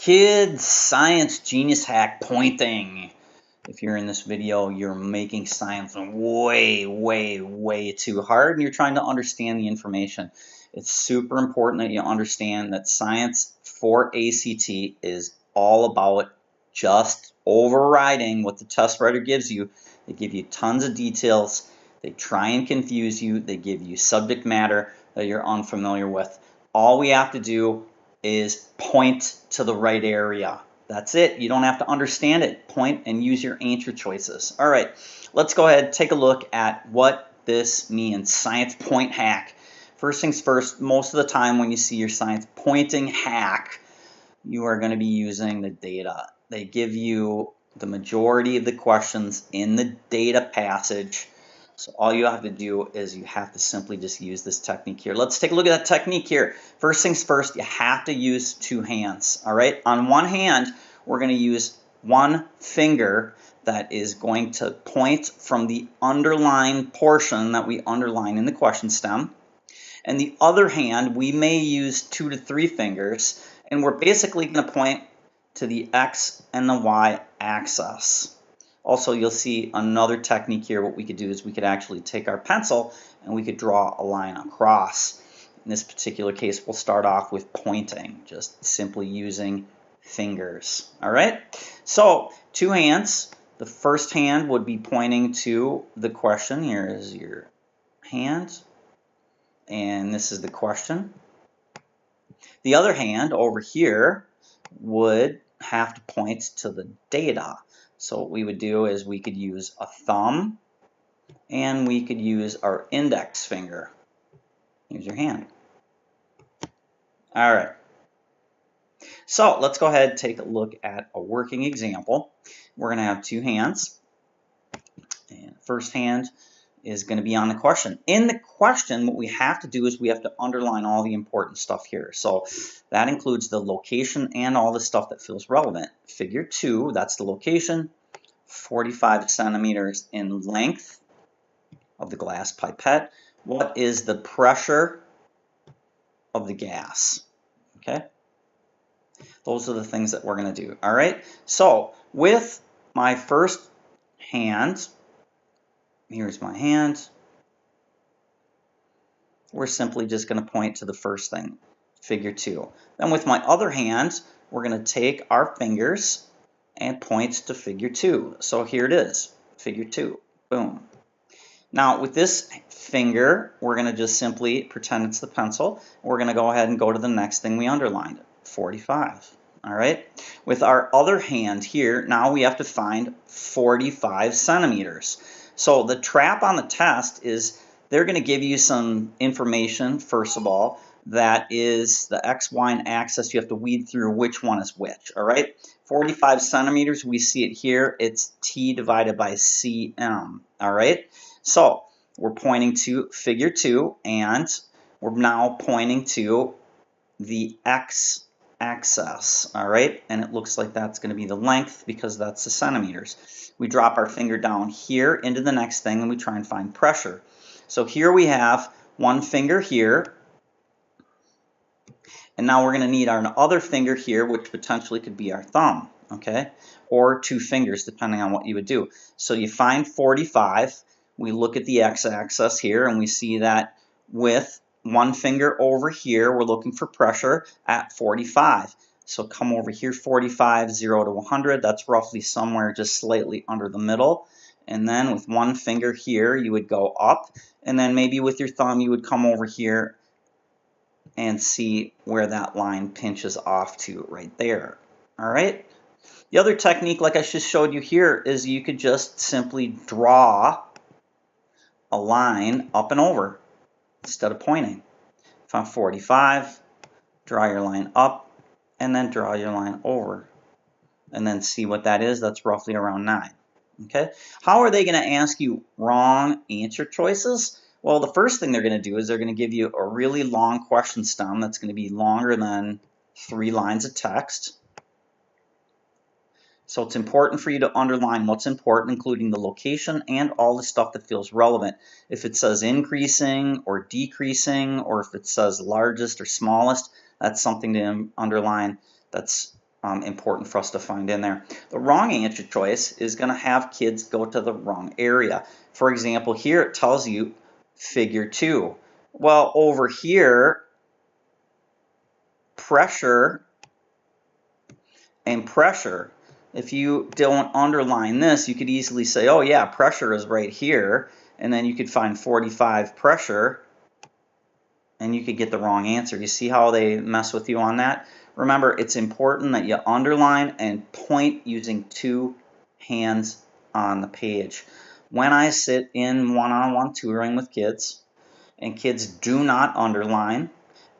Kids, science genius hack pointing. If you're in this video, you're making science way, way, way too hard and you're trying to understand the information. It's super important that you understand that science for ACT is all about just overriding what the test writer gives you. They give you tons of details. They try and confuse you. They give you subject matter that you're unfamiliar with. All we have to do is point to the right area. That's it. You don't have to understand it. Point and use your answer choices. All right, let's go ahead and take a look at what this means. Science point hack. First things first, most of the time when you see your science pointing hack, you are going to be using the data. They give you the majority of the questions in the data passage. So all you have to do is you have to simply just use this technique here. Let's take a look at that technique here. First things first, you have to use two hands. All right, on one hand, we're going to use one finger that is going to point from the underlined portion that we underline in the question stem. And the other hand, we may use 2 to 3 fingers, and we're basically going to point to the X and the Y axis. Also, you'll see another technique here. What we could do is we could actually take our pencil and we could draw a line across. In this particular case, we'll start off with pointing, just simply using fingers. All right, so two hands. The first hand would be pointing to the question. Here is your hand, and this is the question. The other hand over here would have to point to the data. So what we would do is we could use a thumb and we could use our index finger. Use your hand. All right. So let's go ahead and take a look at a working example. We're going to have two hands. And first hand is going to be on the question. In the question, what we have to do is we have to underline all the important stuff here. So that includes the location and all the stuff that feels relevant. Figure 2, that's the location, 45 centimeters in length of the glass pipette. What is the pressure of the gas? Okay, those are the things that we're going to do. All right, so with my first hand, here's my hand. We're simply just going to point to the first thing, figure 2. Then with my other hand, we're going to take our fingers and point to figure 2. So here it is, figure 2. Boom. Now with this finger, we're going to just simply pretend it's the pencil. We're going to go ahead and go to the next thing we underlined, 45. All right. With our other hand here, now we have to find 45 centimeters. So the trap on the test is they're going to give you some information, first of all, that is the X, Y, and axis. You have to weed through which one is which, all right? 45 centimeters, we see it here. It's T divided by cm, all right? So we're pointing to figure 2, and we're now pointing to the X axis, all right? And it looks like that's going to be the length because that's the centimeters. We drop our finger down here into the next thing and we try and find pressure. So here we have one finger here, and now we're going to need our other finger here, which potentially could be our thumb, okay? Or 2 fingers, depending on what you would do. So you find 45, we look at the x-axis here, and we see that with one finger over here, we're looking for pressure at 45. So come over here, 45, 0 to 100, that's roughly somewhere just slightly under the middle. And then with one finger here, you would go up, and then maybe with your thumb, you would come over here and see where that line pinches off to right there. All right. The other technique, like I just showed you here, is you could just simply draw a line up and over instead of pointing. If I'm 45, draw your line up and then draw your line over. And then see what that is. That's roughly around 9. Okay. How are they going to ask you wrong answer choices? Well, the first thing they're going to do is they're going to give you a really long question stem that's going to be longer than 3 lines of text. So it's important for you to underline what's important, including the location and all the stuff that feels relevant. If it says increasing or decreasing, or if it says largest or smallest, that's something to underline that's important for us to find in there. The wrong answer choice is going to have kids go to the wrong area. For example, here it tells you figure 2. Well, over here, pressure and pressure. If you don't underline this, you could easily say, oh yeah, pressure is right here, and then you could find 45 pressure, and you could get the wrong answer. You see how they mess with you on that? Remember, it's important that you underline and point using 2 hands on the page. When I sit in one-on-one tutoring with kids, and kids do not underline,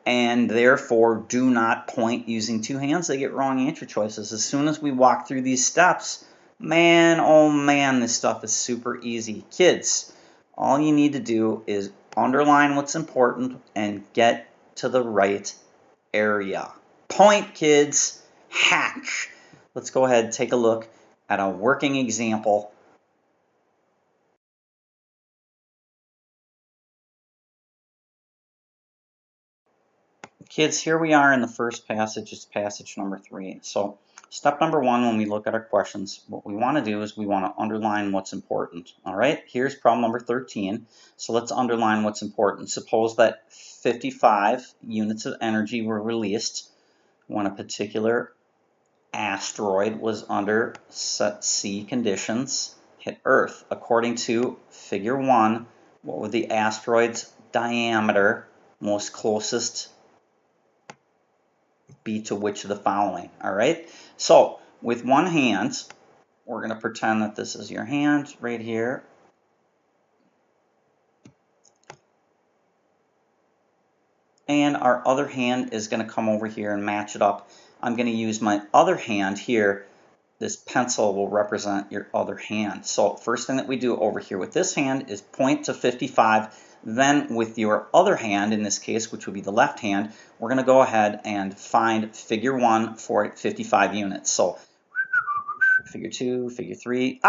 and therefore do not point using 2 hands, they get wrong answer choices. As soon as we walk through these steps, man, oh man, this stuff is super easy. Kids, all you need to do is underline what's important and get to the right area. Point, kids. Hack. Let's go ahead and take a look at a working example. Kids, here we are in the first passage. It's passage number 3. So step number 1, when we look at our questions, what we want to do is we want to underline what's important. All right, here's problem number 13. So let's underline what's important. Suppose that 55 units of energy were released when a particular asteroid was under set C conditions, hit Earth. According to figure 1, what would the asteroid's diameter most closest be to which of the following? All right, so with one hand, we're going to pretend that this is your hand right here. And our other hand is going to come over here and match it up. I'm going to use my other hand here. This pencil will represent your other hand. So first thing that we do over here with this hand is point to 55. Then with your other hand, in this case, which would be the left hand, we're going to go ahead and find figure 1 for 55 units. So figure 2, figure 3,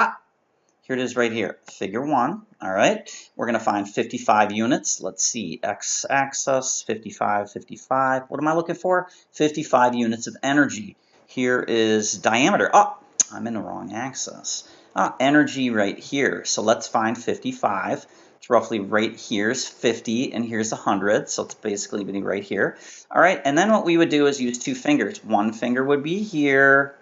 here it is right here, figure 1. All right, we're going to find 55 units. Let's see, x-axis, 55, 55. What am I looking for? 55 units of energy. Here is diameter. Oh, I'm in the wrong axis. Energy right here. So let's find 55. It's roughly right here's 50 and here's 100. So it's basically going to be right here. All right, and then what we would do is use 2 fingers. One finger would be here.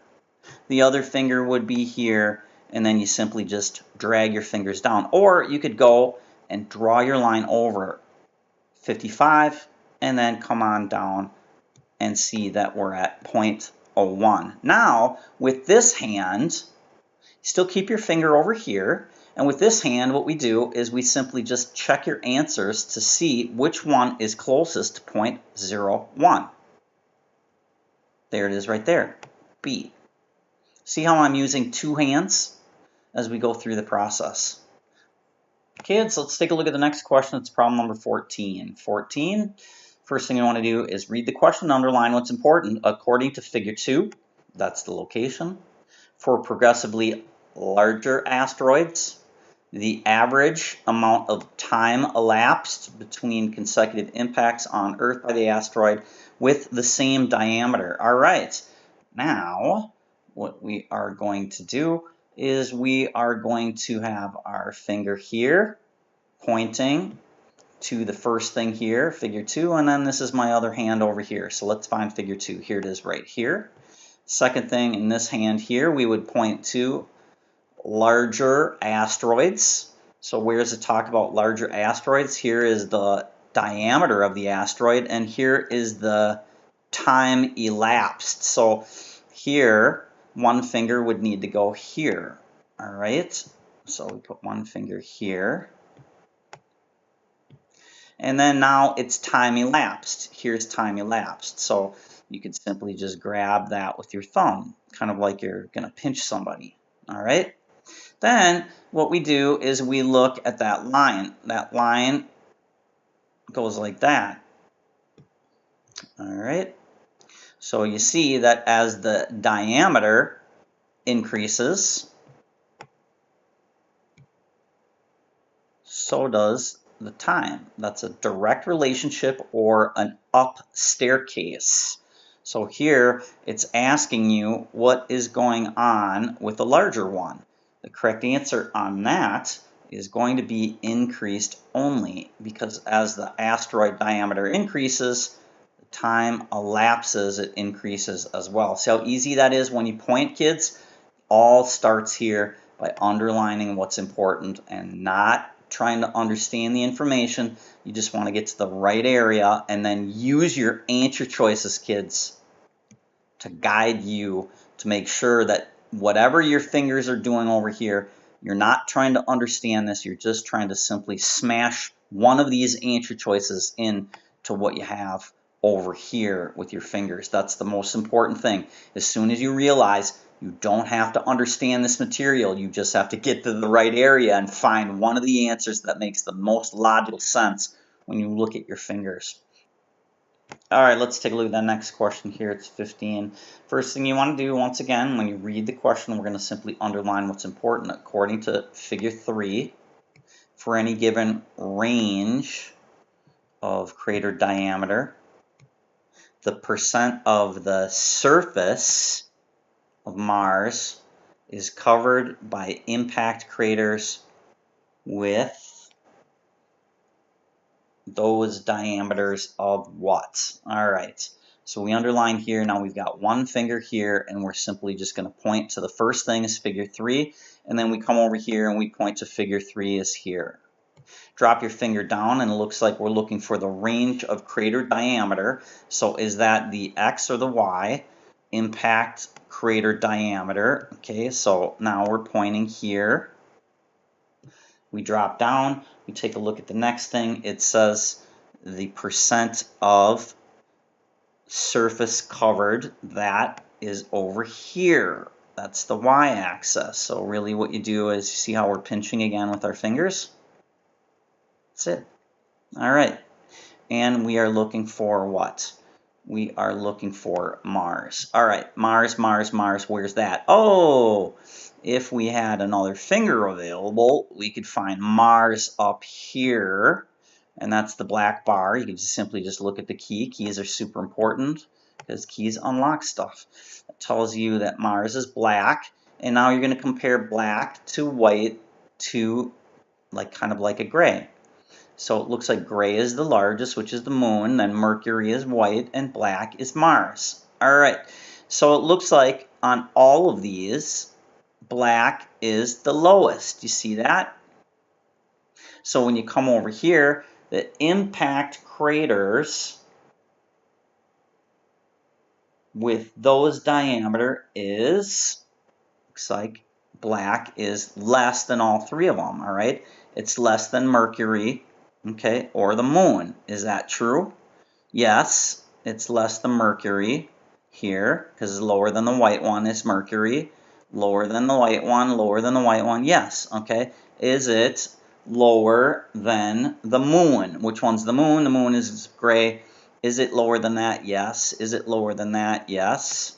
The other finger would be here. And then you simply just drag your fingers down. Or you could go and draw your line over 55 and then come on down and see that we're at 0.01. Now, with this hand, still keep your finger over here. And with this hand, what we do is we simply just check your answers to see which one is closest to 0.01. There it is right there, B. See how I'm using 2 hands as we go through the process. Kids, let's take a look at the next question. It's problem number 14. 14, first thing you want to do is read the question and underline what's important. According to figure 2, that's the location. For progressively larger asteroids, the average amount of time elapsed between consecutive impacts on Earth by the asteroid with the same diameter. All right, now what we are going to do is we are going to have our finger here pointing to the first thing here, figure 2, and then this is my other hand over here. So let's find figure 2. Here it is right here. Second thing, in this hand here, we would point to larger asteroids. So where's it talk about larger asteroids? Here is the diameter of the asteroid, and here is the time elapsed. So here, one finger would need to go here. All right, so we put one finger here. And then now it's time elapsed. Here's time elapsed. So you could simply just grab that with your thumb, kind of like you're going to pinch somebody. All right. Then what we do is we look at that line. That line goes like that. All right. So you see that as the diameter increases, so does the time. That's a direct relationship or an up staircase. So here it's asking you what is going on with the larger one. The correct answer on that is going to be increased only, because as the asteroid diameter increases, the time elapses, it increases as well. See how easy that is when you point, kids? All starts here by underlining what's important and not trying to understand the information. You just want to get to the right area and then use your answer choices, kids, to guide you to make sure that whatever your fingers are doing over here, you're not trying to understand this. You're just trying to simply smash one of these answer choices into what you have over here with your fingers. That's the most important thing. As soon as you realize you don't have to understand this material, you just have to get to the right area and find one of the answers that makes the most logical sense when you look at your fingers. All right, let's take a look at that next question here. It's 15. First thing you want to do, once again, when you read the question, we're going to simply underline what's important. According to figure 3, for any given range of crater diameter, the percent of the surface of Mars is covered by impact craters with those diameters of what? All right, so we underline here. Now we've got one finger here, and we're simply just going to point to the first thing is figure 3, and then we come over here and we point to figure 3 is here. Drop your finger down, and it looks like we're looking for the range of crater diameter. So is that the X or the Y? Impact crater diameter. Okay, so now we're pointing here. We drop down, we take a look at the next thing. It says the percent of surface covered. That is over here. That's the y-axis. So really what you do is, you see how we're pinching again with our fingers? That's it. All right. And we are looking for what? We are looking for Mars. All right, Mars, Mars, Mars, where's that? Oh, if we had another finger available, we could find Mars up here, and that's the black bar. You can just simply just look at the key. Keys are super important because keys unlock stuff. It tells you that Mars is black, and now you're going to compare black to white to kind of like a gray. So it looks like gray is the largest, which is the moon, then Mercury is white, and black is Mars. All right, so it looks like on all of these, black is the lowest. You see that? So when you come over here, the impact craters with those diameter is, looks like black is less than all three of them, all right? It's less than Mercury, okay, or the moon. Is that true? Yes, it's less than Mercury here, because lower than the white one is Mercury. Lower than the white one, lower than the white one, yes, okay. Is it lower than the moon? Which one's the moon? The moon is gray. Is it lower than that? Yes. Is it lower than that? Yes.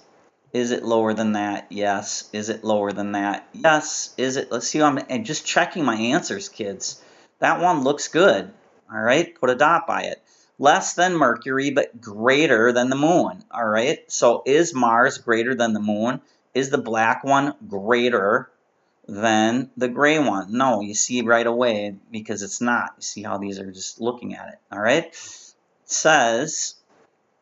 Is it lower than that? Yes. Is it lower than that? Yes. Is it? Let's see. I'm just checking my answers, kids. That one looks good. All right. Put a dot by it. Less than Mercury, but greater than the moon. All right. So is Mars greater than the moon? Is the black one greater than the gray one? No, you see right away, because it's not. You see how these are just looking at it. All right. It says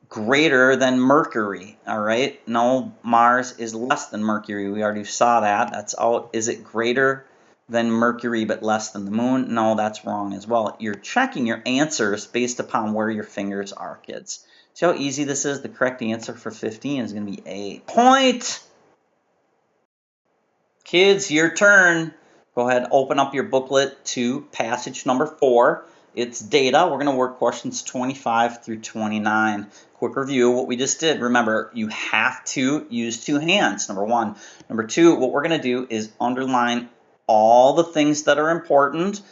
greater than Mercury. All right. No, Mars is less than Mercury. We already saw that. That's out. Is it greater than Mercury but less than the moon? No, that's wrong as well. You're checking your answers based upon where your fingers are, kids. See how easy this is? The correct answer for 15 is going to be A. Point! Kids, your turn. Go ahead, open up your booklet to passage number 4. It's data. We're going to work questions 25 through 29. Quick review of what we just did. Remember, you have to use 2 hands, number 1. Number 2, what we're going to do is underline all the things that are important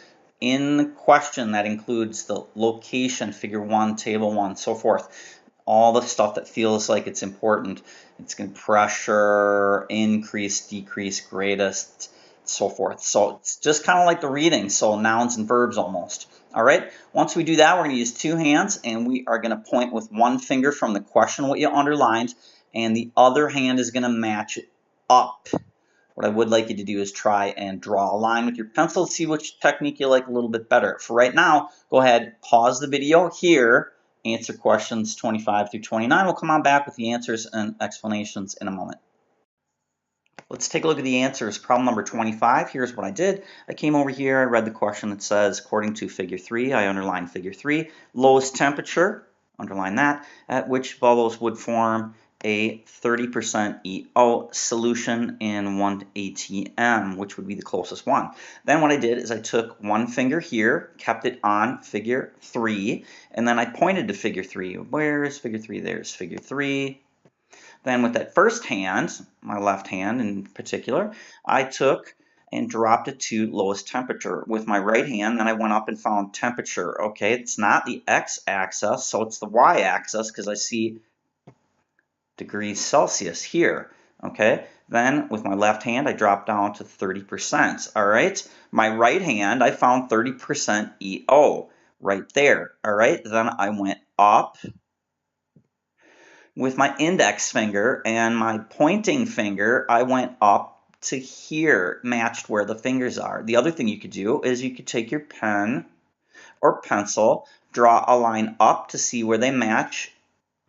in the question. That includes the location, figure 1, table 1, so forth. All the stuff that feels like it's important. It's going to pressure, increase, decrease, greatest, so forth. So it's just kind of like the reading, so nouns and verbs almost. All right, once we do that, we're going to use two hands, and we are going to point with one finger from the question, what you underlined, and the other hand is going to match it up. What I would like you to do is try and draw a line with your pencil, see which technique you like a little bit better. For right now, go ahead, pause the video here, answer questions 25 through 29. We'll come on back with the answers and explanations in a moment. Let's take a look at the answers. Problem number 25. Here's what I did. I came over here, I read the question that says, according to figure 3, I underlined figure 3, lowest temperature, underline that, at which bubbles would form a 30% EO solution in 1 ATM, which would be the closest one. Then what I did is I took one finger here, kept it on figure 3, and then I pointed to figure 3. Where is figure 3? There's figure 3. Then with that first hand, my left hand in particular, I took and dropped it to lowest temperature. With my right hand, then I went up and found temperature. Okay, it's not the x-axis, so it's the y-axis because I see degrees Celsius here. Okay, then with my left hand, I dropped down to 30%. All right, my right hand, I found 30% EO right there. All right, then I went up with my index finger and my pointing finger, I went up to here, matched where the fingers are. The other thing you could do is you could take your pen or pencil, draw a line up to see where they match,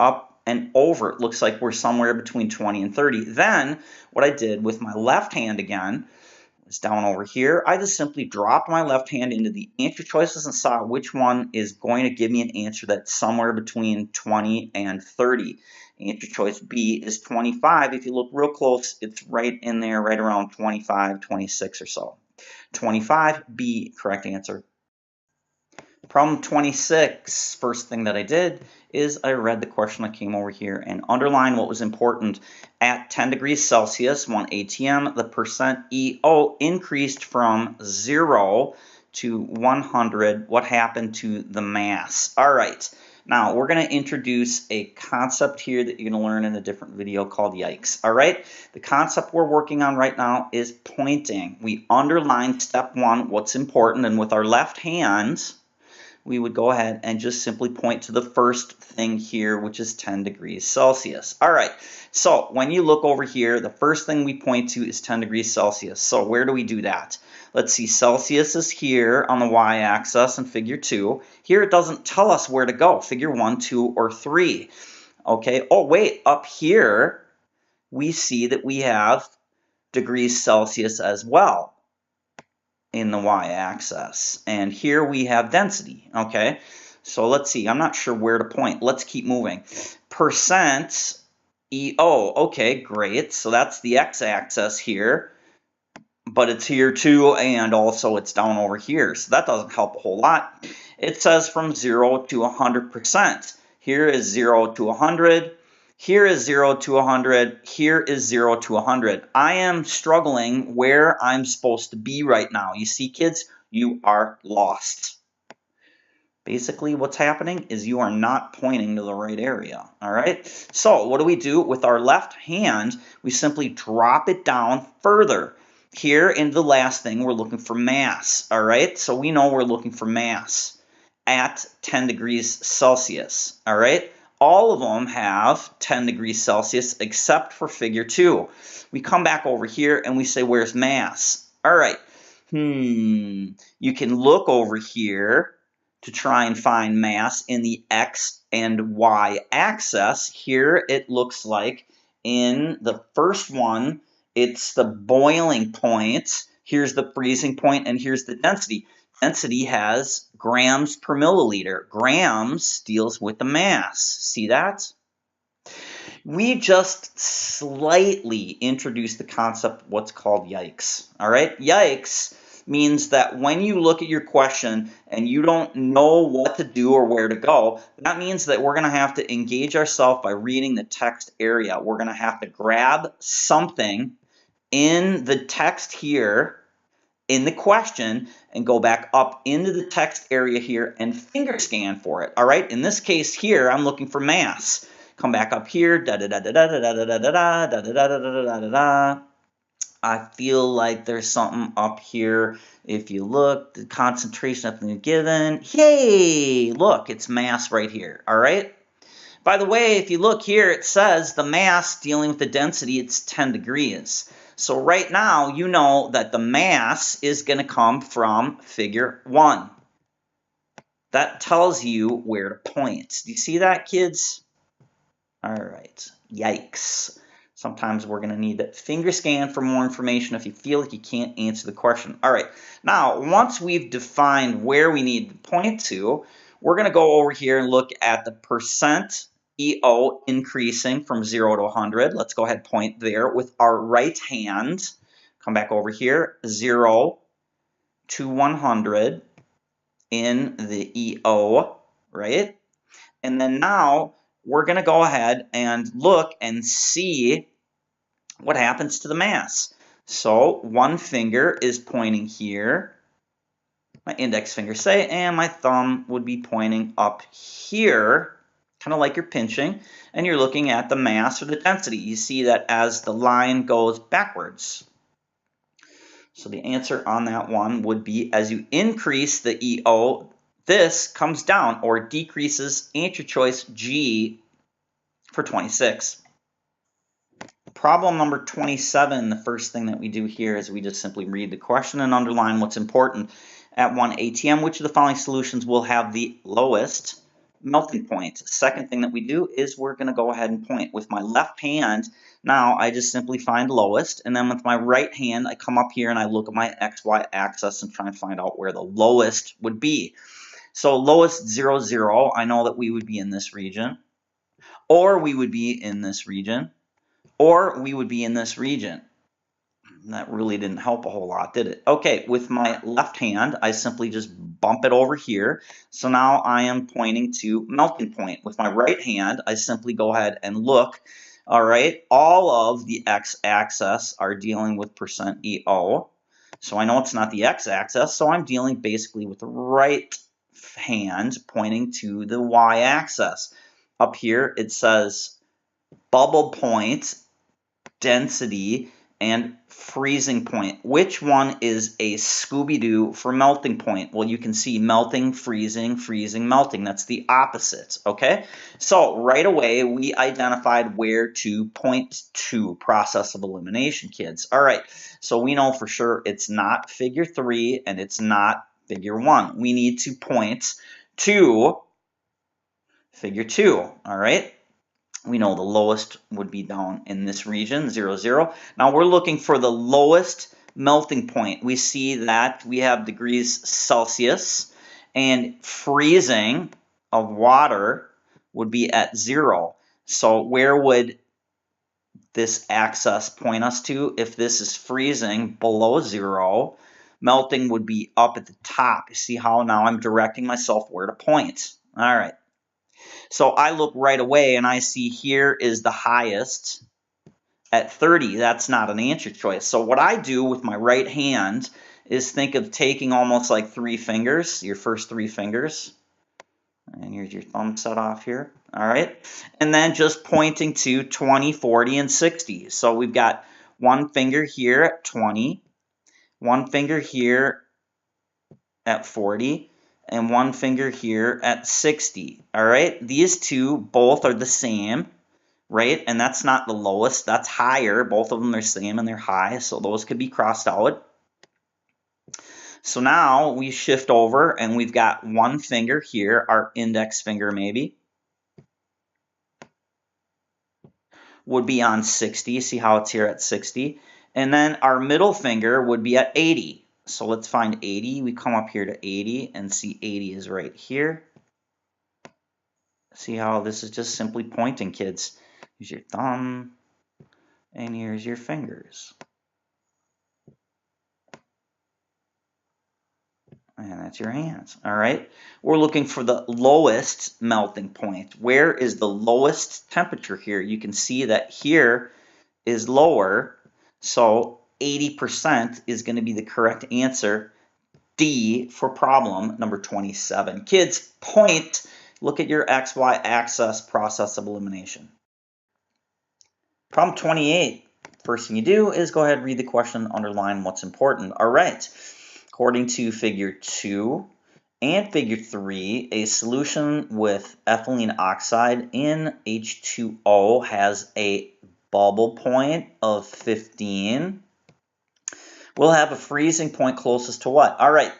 up and over. It looks like we're somewhere between 20 and 30. Then what I did with my left hand again, is down over here, I just simply dropped my left hand into the answer choices and saw which one is going to give me an answer that's somewhere between 20 and 30. Answer choice B is 25. If you look real close, it's right in there, right around 25, 26 or so. 25B, correct answer. Problem 26, first thing that I did is I read the question. I came over here and underlined what was important. At 10 degrees Celsius, 1 ATM, the percent EO increased from 0 to 100. What happened to the mass? All right, now we're going to introduce a concept here that you're going to learn in a different video called yikes. All right, the concept we're working on right now is pointing. We underlined step 1, what's important, and with our left hand, we would go ahead and just simply point to the first thing here, which is 10 degrees Celsius. All right, so when you look over here, the first thing we point to is 10 degrees Celsius. So where do we do that? Let's see, Celsius is here on the y-axis in figure 2. Here it doesn't tell us where to go, figure 1, 2, or 3. Okay, oh wait, up here we see that we have degrees Celsius as well in the y-axis, and here we have density. Okay, so let's see, I'm not sure where to point. Let's keep moving. Percent EO, okay, great, so that's the x-axis here, but it's here too, and also it's down over here, so that doesn't help a whole lot. It says from 0 to 100%. Here is 0 to 100. Here is 0 to 100. Here is 0 to 100. I am struggling where I'm supposed to be right now. You see, kids, you are lost. Basically, what's happening is you are not pointing to the right area. All right? So what do we do? With our left hand, we simply drop it down further. Here in the last thing, we're looking for mass. All right? So we know we're looking for mass at 10 degrees Celsius. All right? All of them have 10 degrees Celsius except for figure 2. We come back over here and we say, where's mass? All right. You can look over here to try and find mass in the X and Y axis. Here it looks like in the first one, it's the boiling point. Here's the freezing point, and here's the density. Density has grams per milliliter. Grams deals with the mass. See that? We just slightly introduced the concept of what's called yikes. All right? Yikes means that when you look at your question and you don't know what to do or where to go, that means that we're going to have to engage ourselves by reading the text area. We're going to have to grab something in the text here in the question and go back up into the text area here and finger scan for it. All right, in this case here, I'm looking for mass. Come back up here, da da da da da da da da da da da da da da da da da. I feel like there's something up here. If you look, the concentration up in the given, hey, look, it's mass right here, all right? By the way, if you look here, it says the mass dealing with the density, it's 10 degrees. So right now, you know that the mass is going to come from figure 1. That tells you where to point. Do you see that, kids? All right. Yikes. Sometimes we're going to need to finger scan for more information if you feel like you can't answer the question. All right. Now, once we've defined where we need to point to, we're going to go over here and look at the percent EO increasing from 0 to 100. Let's go ahead and point there with our right hand. Come back over here. 0 to 100 in the EO, right? And then now we're going to go ahead and look and see what happens to the mass. So one finger is pointing here, my index finger say, and my thumb would be pointing up here, kind of like you're pinching, and you're looking at the mass or the density. You see that as the line goes backwards. So the answer on that one would be as you increase the EO, this comes down or decreases. Answer choice G for 26. Problem number 27, the first thing that we do here is we just simply read the question and underline what's important. At 1 ATM, which of the following solutions will have the lowest melting point? Second thing that we do is we're going to go ahead and point. With my left hand, now I just simply find lowest, and then with my right hand, I come up here and I look at my XY axis and try and find out where the lowest would be. So lowest 0, 0, I know that we would be in this region, or we would be in this region, or we would be in this region. That really didn't help a whole lot, did it? Okay, with my left hand, I simply just bump it over here. So now I am pointing to melting point. With my right hand, I simply go ahead and look. All right, all of the x-axis are dealing with percent EO. So I know it's not the x-axis, so I'm dealing basically with the right hand pointing to the y-axis. Up here, it says bubble point, density, and freezing point. Which one is a Scooby-Doo for melting point? Well, you can see melting, freezing, freezing, melting. That's the opposite, okay? So right away, we identified where to point to. Process of elimination, kids. All right, so we know for sure it's not figure 3 and it's not figure 1. We need to point to figure 2, all right? We know the lowest would be down in this region, 0, 0. Now we're looking for the lowest melting point. We see that we have degrees Celsius, and freezing of water would be at 0. So where would this axis point us to? If this is freezing below 0, melting would be up at the top. You see how now I'm directing myself where to point. All right. So I look right away and I see here is the highest at 30. That's not an answer choice. So what I do with my right hand is think of taking almost like 3 fingers, your first 3 fingers. And here's your thumb set off here. All right. And then just pointing to 20, 40, and 60. So we've got one finger here at 20, one finger here at 40, and one finger here at 60. All right, these two both are the same, right? And that's not the lowest, that's higher. Both of them are same and they're high, so those could be crossed out. So now we shift over and we've got one finger here, our index finger maybe, would be on 60. See how it's here at 60? And then our middle finger would be at 80. So let's find 80. We come up here to 80 and see 80 is right here. See how this is just simply pointing, kids. Here's your thumb, and here's your fingers. And that's your hands, all right? We're looking for the lowest melting point. Where is the lowest temperature here? You can see that here is lower, so 80% is going to be the correct answer. D for problem number 27. Kids, point. Look at your XY axis process of elimination. Problem 28. First thing you do is go ahead and read the question, underline what's important. All right. According to figure 2 and figure 3, a solution with ethylene oxide in H2O has a bubble point of 15. We'll have a freezing point closest to what? All right.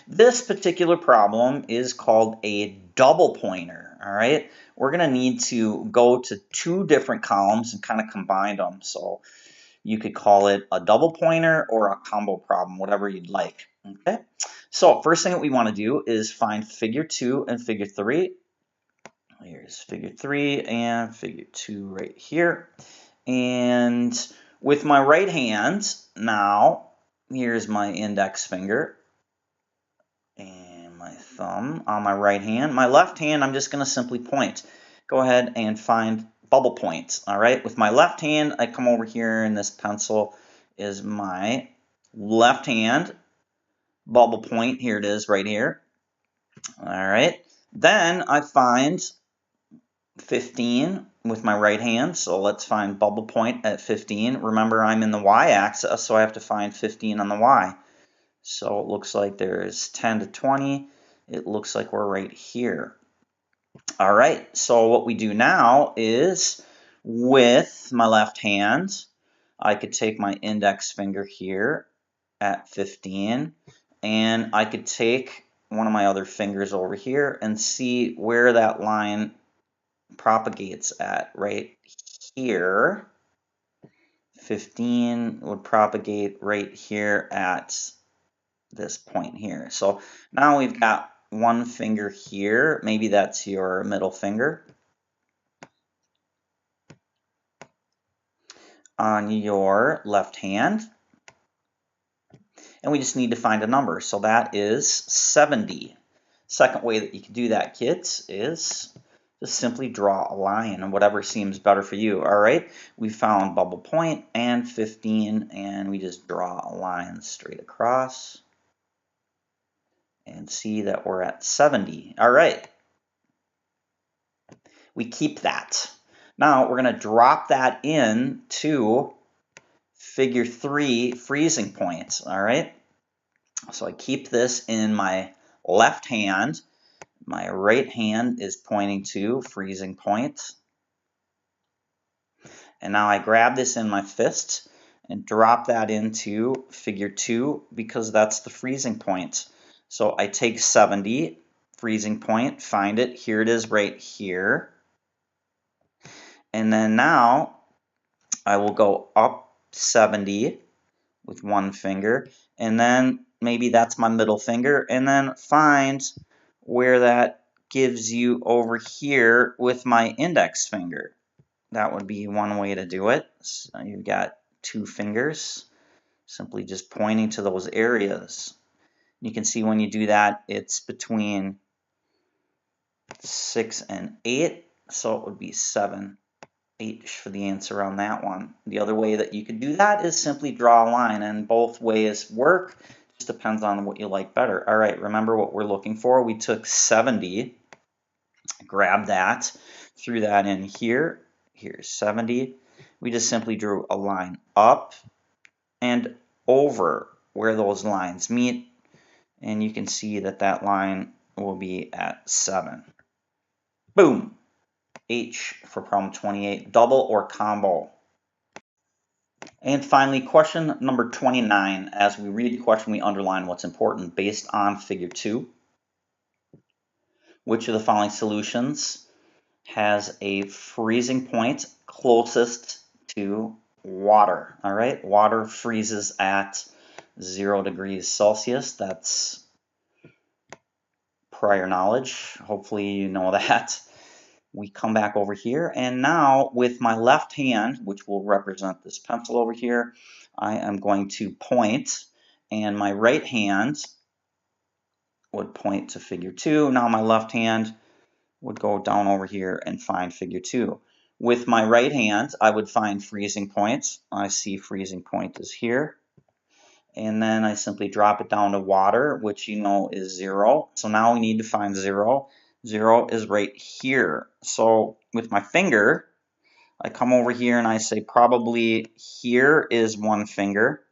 This particular problem is called a double pointer. All right. We're going to need to go to 2 different columns and kind of combine them. So you could call it a double pointer or a combo problem, whatever you'd like. Okay. So first thing that we want to do is find figure 2 and figure 3. Here's figure 3 and figure 2 right here. And with my right hand, now here's my index finger and my thumb on my right hand. My left hand, I'm just going to simply point. Go ahead and find bubble points. All right, with my left hand, I come over here, and this pencil is my left hand bubble point. Here it is right here. All right, then I find 15 with my right hand, so let's find bubble point at 15. Remember, I'm in the y-axis, so I have to find 15 on the y. So it looks like there's 10 to 20. It looks like we're right here. All right, so what we do now is with my left hand, I could take my index finger here at 15, and I could take one of my other fingers over here and see where that line propagates at right here. 15 would propagate right here at this point here. So now we've got one finger here. Maybe that's your middle finger. On your left hand. And we just need to find a number. So that is 70. Second way that you can do that, kids, is just simply draw a line and whatever seems better for you. All right, we found bubble point and 15, and we just draw a line straight across and see that we're at 70. All right, we keep that. Now we're going to drop that in to figure 3 freezing points. All right, so I keep this in my left hand. My right hand is pointing to freezing point. And now I grab this in my fist and drop that into figure 2 because that's the freezing point. So I take 70, freezing point, find it. Here it is right here. And then now I will go up 70 with one finger. And then maybe that's my middle finger. And then find where that gives you over here with my index finger. That would be one way to do it. So you've got 2 fingers, simply just pointing to those areas. You can see when you do that, it's between 6 and 8, so it would be 7, H for the answer on that one. The other way that you could do that is simply draw a line, and both ways work. Just depends on what you like better. All right, remember what we're looking for. We took 70, grabbed that, threw that in here. Here's 70. We just simply drew a line up and over where those lines meet, and you can see that that line will be at 7. Boom! H for problem 28, double or combo. And finally, question number 29. As we read the question, we underline what's important based on figure 2. Which of the following solutions has a freezing point closest to water? All right, water freezes at 0 degrees Celsius. That's prior knowledge. Hopefully you know that. We come back over here, and now with my left hand, which will represent this pencil over here, I am going to point, and my right hand would point to figure 2. Now my left hand would go down over here and find figure 2. With my right hand, I would find freezing points. I see freezing point is here. And then I simply drop it down to water, which you know is 0. So now we need to find 0. 0 is right here. So with my finger, I come over here and I say probably here is one finger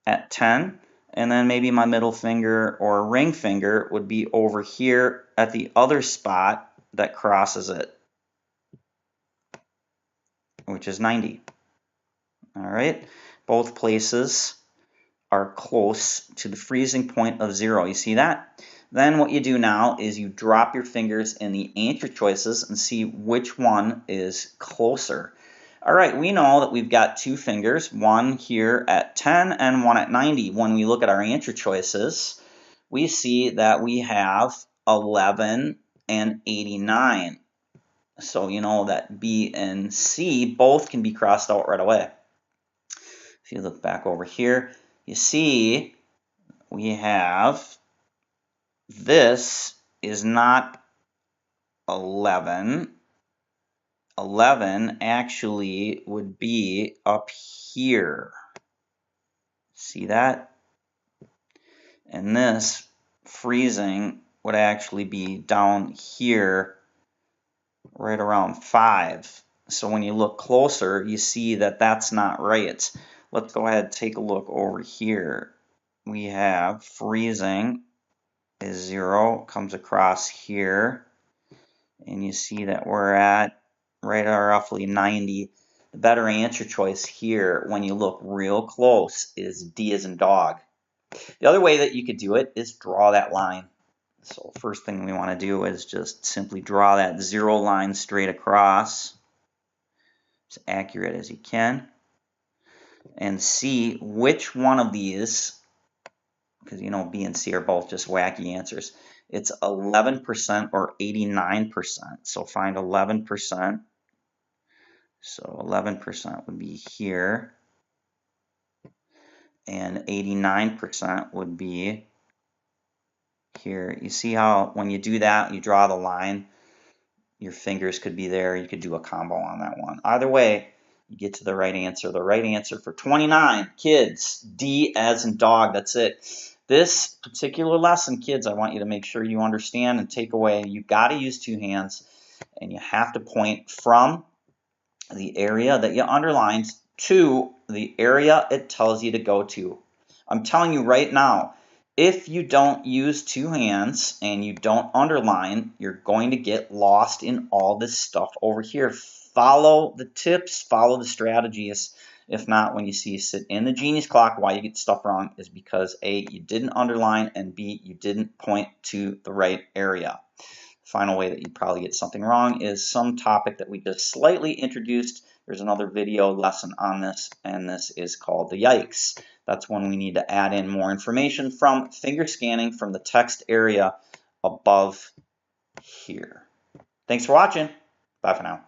at 10, and then maybe my middle finger or ring finger would be over here at the other spot that crosses it, which is 90. All right, both places are close to the freezing point of 0. You see that? Then what you do now is you drop your fingers in the answer choices and see which one is closer. All right, we know that we've got two fingers, one here at 10 and one at 90. When we look at our answer choices, we see that we have 11 and 89. So you know that B and C both can be crossed out right away. If you look back over here, you see we have this is not 11. 11 actually would be up here. See that? And this freezing would actually be down here right around 5. So when you look closer, you see that that's not right. Let's go ahead and take a look over here. We have freezing is 0, comes across here, and you see that we're at right at roughly 90. The better answer choice here, when you look real close, is D as in dog. The other way that you could do it is draw that line. So first thing we want to do is just simply draw that 0 line straight across, as accurate as you can, and see which one of these, because you know B and C are both just wacky answers. It's 11% or 89%. So find 11%. So 11% would be here. And 89% would be here. You see how when you do that, you draw the line, your fingers could be there. You could do a combo on that one. Either way, you get to the right answer. The right answer for 29, kids, D as in dog. That's it. This particular lesson, kids, I want you to make sure you understand and take away. You've got to use two hands, and you have to point from the area that you underlined to the area it tells you to go to. I'm telling you right now, if you don't use two hands and you don't underline, you're going to get lost in all this stuff over here. Follow the tips, follow the strategies. If not, when you see you sit in the Genius Clock, why you get stuff wrong is because A, you didn't underline, and B, you didn't point to the right area. Final way that you probably get something wrong is some topic that we just slightly introduced. There's another video lesson on this, and this is called the yikes. That's when we need to add in more information from finger scanning from the text area above here. Thanks for watching. Bye for now.